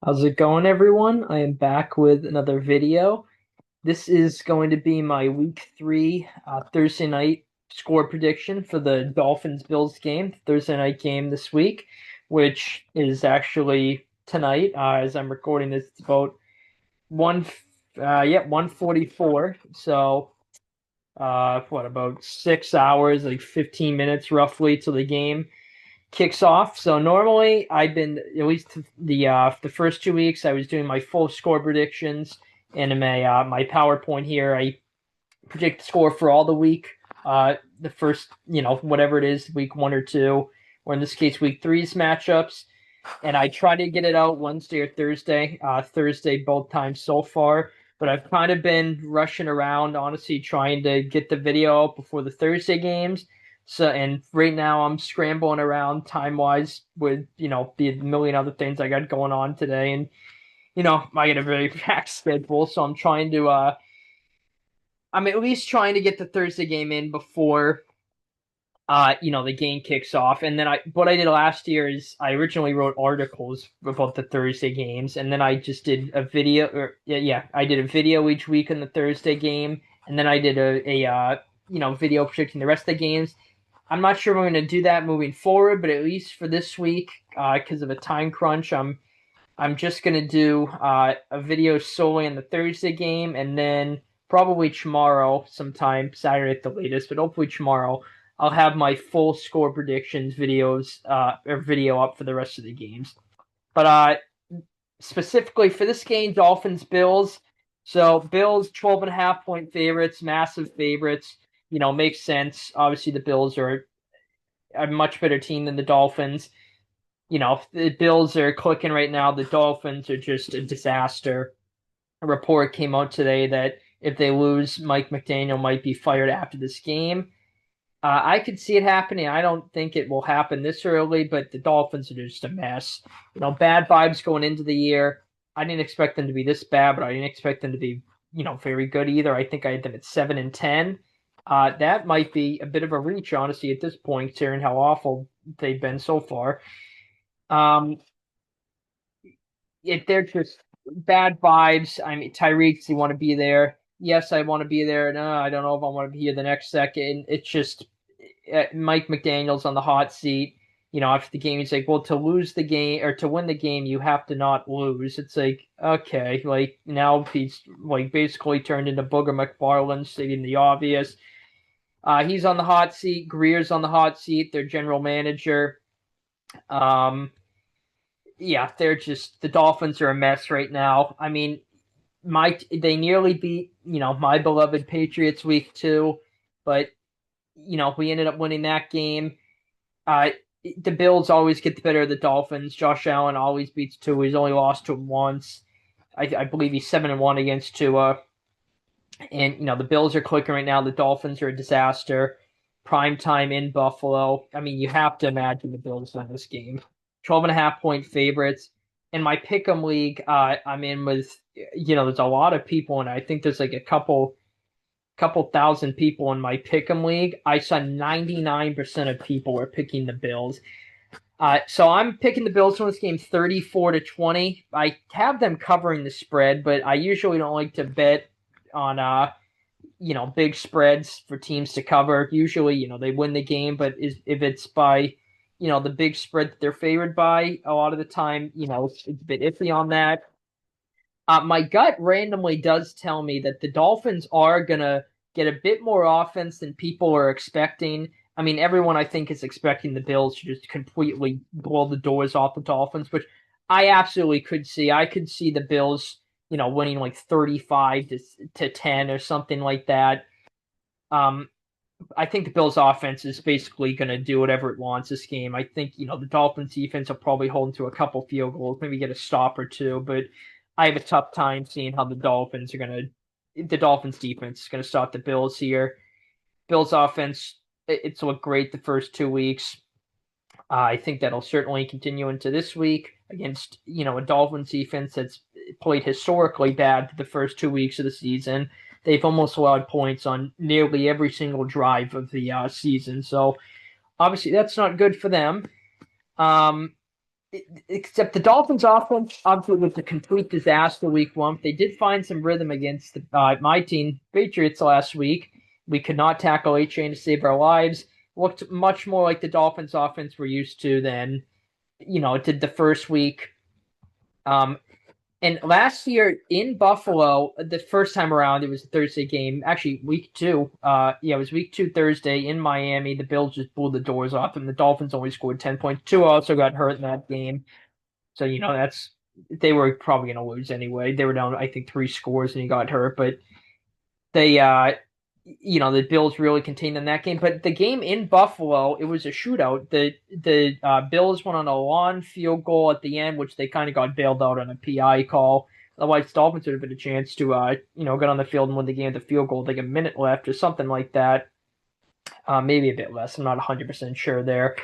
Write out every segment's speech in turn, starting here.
How's it going, everyone? I am back with another video. This is going to be my week three Thursday night score prediction for the Dolphins Bills game, Thursday night game this week, which is actually tonight. As I'm recording this, it's about 1:44. So, what, about 6 hours, like 15 minutes roughly till the game kicks off. So normally I've been at least the first 2 weeks I was doing my full score predictions, and in my PowerPoint here I predict the score for all the week. The first, whatever it is, week one or two, or in this case week three's matchups, and I try to get it out Wednesday or Thursday. Thursday both times so far. But I've kind of been rushing around, honestly, trying to get the video out before the Thursday games. So, and right now I'm scrambling around time wise with, the million other things I got going on today. And, I get a very packed schedule. So I'm at least trying to get the Thursday game in before the game kicks off. And then what I did last year is I originally wrote articles about the Thursday games, and then I just did a video, or yeah, I did a video each week on the Thursday game, and then I did a video predicting the rest of the games. I'm not sure if I'm going to do that moving forward, but at least for this week, because of a time crunch, I'm just going to do a video solely on the Thursday game, and then probably tomorrow, sometime Saturday at the latest, but hopefully tomorrow, I'll have my full score predictions videos or video up for the rest of the games. But specifically for this game, Dolphins Bills. So Bills 12.5 point favorites, massive favorites. Makes sense. Obviously, the Bills are a much better team than the Dolphins. The Bills are clicking right now. The Dolphins are just a disaster. A report came out today that if they lose, Mike McDaniel might be fired after this game. I could see it happening. I don't think it will happen this early, but the Dolphins are just a mess. Bad vibes going into the year. I didn't expect them to be this bad, but I didn't expect them to be, very good either. I think I had them at 7-10. That might be a bit of a reach, honestly, at this point, considering how awful they've been so far. Um, they're just bad vibes. I mean, Tyreek, you want to be there? Yes, I want to be there. No, I don't know if I want to be here the next second. It's just Mike McDaniel's on the hot seat. After the game, he's like, "Well, to lose the game or to win the game, you have to not lose." It's like, okay, like now he's like basically turned into Booger McFarland, stating the obvious. He's on the hot seat. Greer's on the hot seat. Their general manager. Um, yeah, they're just the Dolphins are a mess right now. I mean, they nearly beat my beloved Patriots week two, but we ended up winning that game. Uh, the Bills always get the better of the Dolphins. Josh Allen always beats Tua. He's only lost to him once. I believe he's 7-1 against Tua. And the Bills are clicking right now. The Dolphins are a disaster. Prime time in Buffalo. I mean, you have to imagine the Bills win this game. 12.5 point favorites. In my pick'em league, I'm in with there's a lot of people, and I think there's like a couple thousand people in my pick'em league. I saw 99% of people were picking the Bills. So I'm picking the Bills to win this game 34-20. I have them covering the spread, but I usually don't like to bet on big spreads for teams to cover. Usually, they win the game, but if it's by the big spread that they're favored by, a lot of the time, it's a bit iffy on that. My gut randomly does tell me that the Dolphins are gonna get a bit more offense than people are expecting. I mean, everyone I think is expecting the Bills to just completely blow the doors off the Dolphins, which I absolutely could see. I could see the Bills, winning like 35 to 10 or something like that. Um, I think the Bills' offense is basically going to do whatever it wants this game. I think, the Dolphins' defense will probably hold them to a couple field goals, maybe get a stop or two, but I have a tough time seeing how the Dolphins defense is going to stop the Bills here. Bills' offense, it's looked great the first 2 weeks. I think that'll certainly continue into this week against, a Dolphins defense that's played historically bad the first 2 weeks of the season. They've almost allowed points on nearly every single drive of the season. So obviously that's not good for them. Um, except the Dolphins' offense, obviously, was a complete disaster week one. They did find some rhythm against my team, Patriots, last week. We could not tackle A-Chain to save our lives. Looked much more like the Dolphins' offense we're used to than, it did the first week. Um, and last year in Buffalo, the first time around, it was a Thursday game. Actually, week two. Yeah, it was week two Thursday in Miami. The Bills just blew the doors off them. The Dolphins only scored 10 points. Tua also got hurt in that game. So, they were probably going to lose anyway. They were down, I think, three scores and he got hurt. But they, the Bills really contained in that game. But the game in Buffalo, it was a shootout. The Bills went on a long field goal at the end, which they kind of got bailed out on a PI call. Otherwise, Dolphins would have been a chance to, get on the field and win the game with the field goal, like a minute left or something like that. Maybe a bit less. I'm not 100% sure there.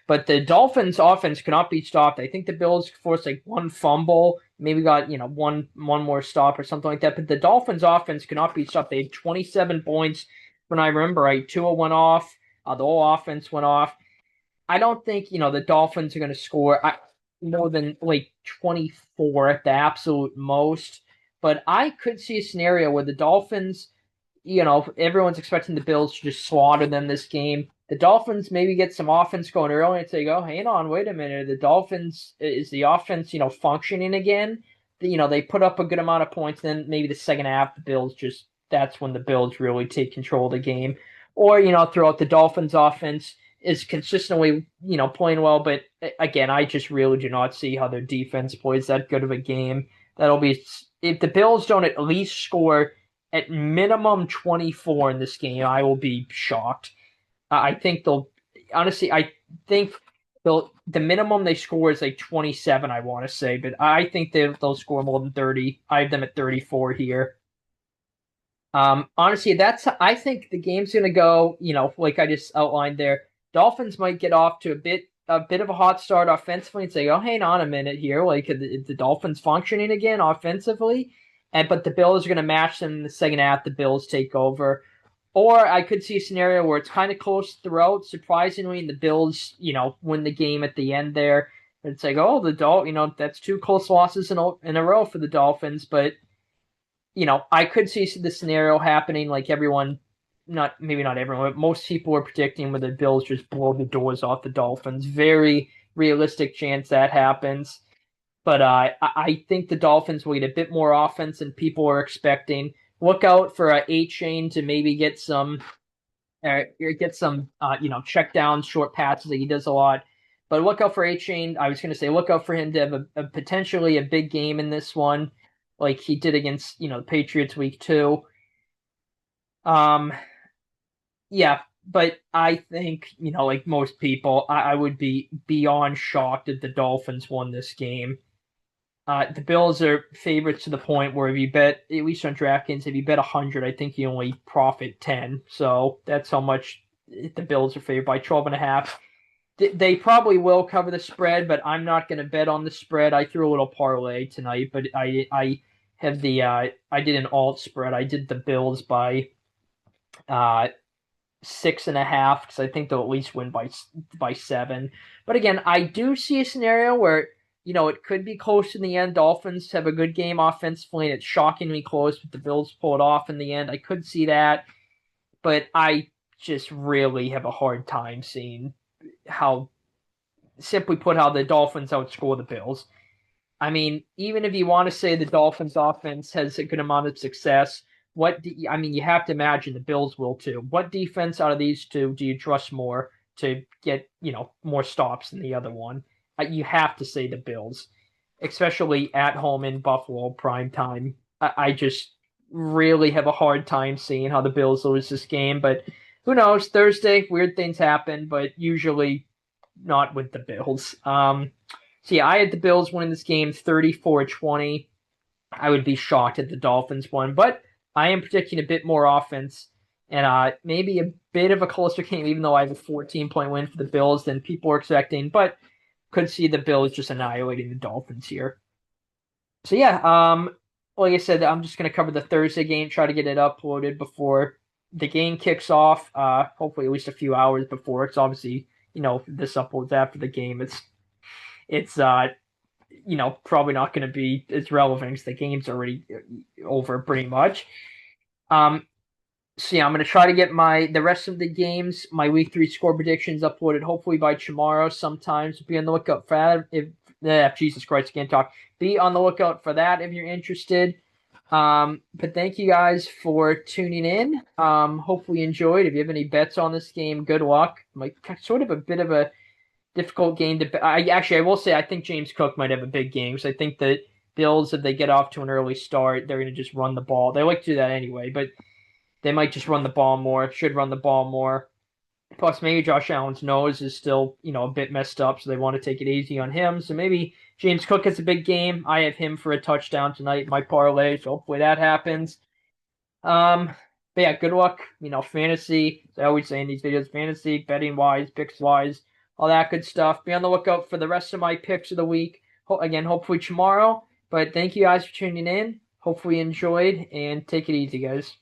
But the Dolphins' offense could not be stopped. I think the Bills forced like one fumble, maybe got one more stop or something like that. But the Dolphins' offense could not be stopped. They had 27 points. When I remember right, Tua went off. The whole offense went off. I don't think the Dolphins are going to score more than like 24 at the absolute most. But I could see a scenario where the Dolphins, everyone's expecting the Bills to just slaughter them this game. The Dolphins maybe get some offense going early and say, "Oh, hang on, wait a minute. The Dolphins is the offense, functioning again." They put up a good amount of points. Then maybe the second half, the Bills just that's when the Bills really take control of the game. Or throughout the Dolphins' offense is consistently playing well, but again, I just really do not see how their defense plays that good of a game. That'll be if the Bills don't at least score at minimum 24 in this game, I will be shocked. I think they'll honestly. I think the minimum they score is like 27. I want to say, but I think they'll score more than 30. I have them at 34 here. Honestly, I think the game's gonna go. Like I just outlined there, Dolphins might get off to a bit of a hot start offensively and say, "Oh, hang on a minute here, like the Dolphins functioning again offensively," but the Bills are gonna match them in the second half. The Bills take over. Or I could see a scenario where it's kind of close throughout, surprisingly, and the Bills, win the game at the end there. It's like, oh, that's two close losses in a row for the Dolphins. But, I could see the scenario happening like everyone, maybe not everyone, but most people are predicting where the Bills just blow the doors off the Dolphins. Very realistic chance that happens. But I think the Dolphins will get a bit more offense than people are expecting. Look out for A-Chain to maybe get some check down short passes that he does a lot. But look out for A-Chain. I was going to say look out for him to have a potentially a big game in this one, like he did against the Patriots week two. Um, yeah, but I think like most people, I would be beyond shocked if the Dolphins won this game. The Bills are favorites to the point where if you bet, at least on DraftKings, if you bet 100, I think you only profit 10. So that's how much the Bills are favored by 12 and a half. They probably will cover the spread, but I'm not going to bet on the spread. I threw a little parlay tonight, but I have I did an alt spread. I did the Bills by 6.5 because I think they'll at least win by 7. But again, I do see a scenario where it could be close in the end. Dolphins have a good game offensively, and it's shockingly close, but the Bills pull it off in the end. I could see that, but I just really have a hard time seeing simply put, how the Dolphins outscore the Bills. I mean, even if you want to say the Dolphins offense has a good amount of success, you have to imagine the Bills will too. What defense out of these two do you trust more to get, more stops than the other one? You have to say the Bills, especially at home in Buffalo, prime time. I just really have a hard time seeing how the Bills lose this game, but who knows? Thursday, weird things happen, but usually not with the Bills. So yeah, I had the Bills winning this game 34-20. I would be shocked if the Dolphins won, but I am predicting a bit more offense and maybe a bit of a closer game, even though I have a 14-point win for the Bills than people are expecting, but could see the Bills just annihilating the Dolphins here. So yeah, like I said, I'm just going to cover the Thursday game, try to get it uploaded before the game kicks off, hopefully at least a few hours before. It's obviously, this uploads after the game. it's probably not going to be as relevant because the game's already over pretty much. Um, so yeah, I'm gonna try to get the rest of the games, my week 3 score predictions uploaded hopefully by tomorrow. Sometimes be on the lookout for that. If Jesus Christ, I can't talk. Be on the lookout for that if you're interested. But thank you guys for tuning in. Hopefully you enjoyed. If you have any bets on this game, good luck. Like sort of a bit of a difficult game to. I will say I think James Cook might have a big game because I think that Bills, if they get off to an early start, they're going to just run the ball. They like to do that anyway, but they might just run the ball more. Should run the ball more. Plus, maybe Josh Allen's nose is still, a bit messed up, so they want to take it easy on him. So maybe James Cook has a big game. I have him for a touchdown tonight, my parlay, so hopefully that happens. Um, but yeah, good luck. Fantasy. As I always say in these videos, fantasy, betting wise, picks wise, all that good stuff. Be on the lookout for the rest of my picks of the week. Again, hopefully tomorrow. But thank you guys for tuning in. Hopefully you enjoyed, and take it easy, guys.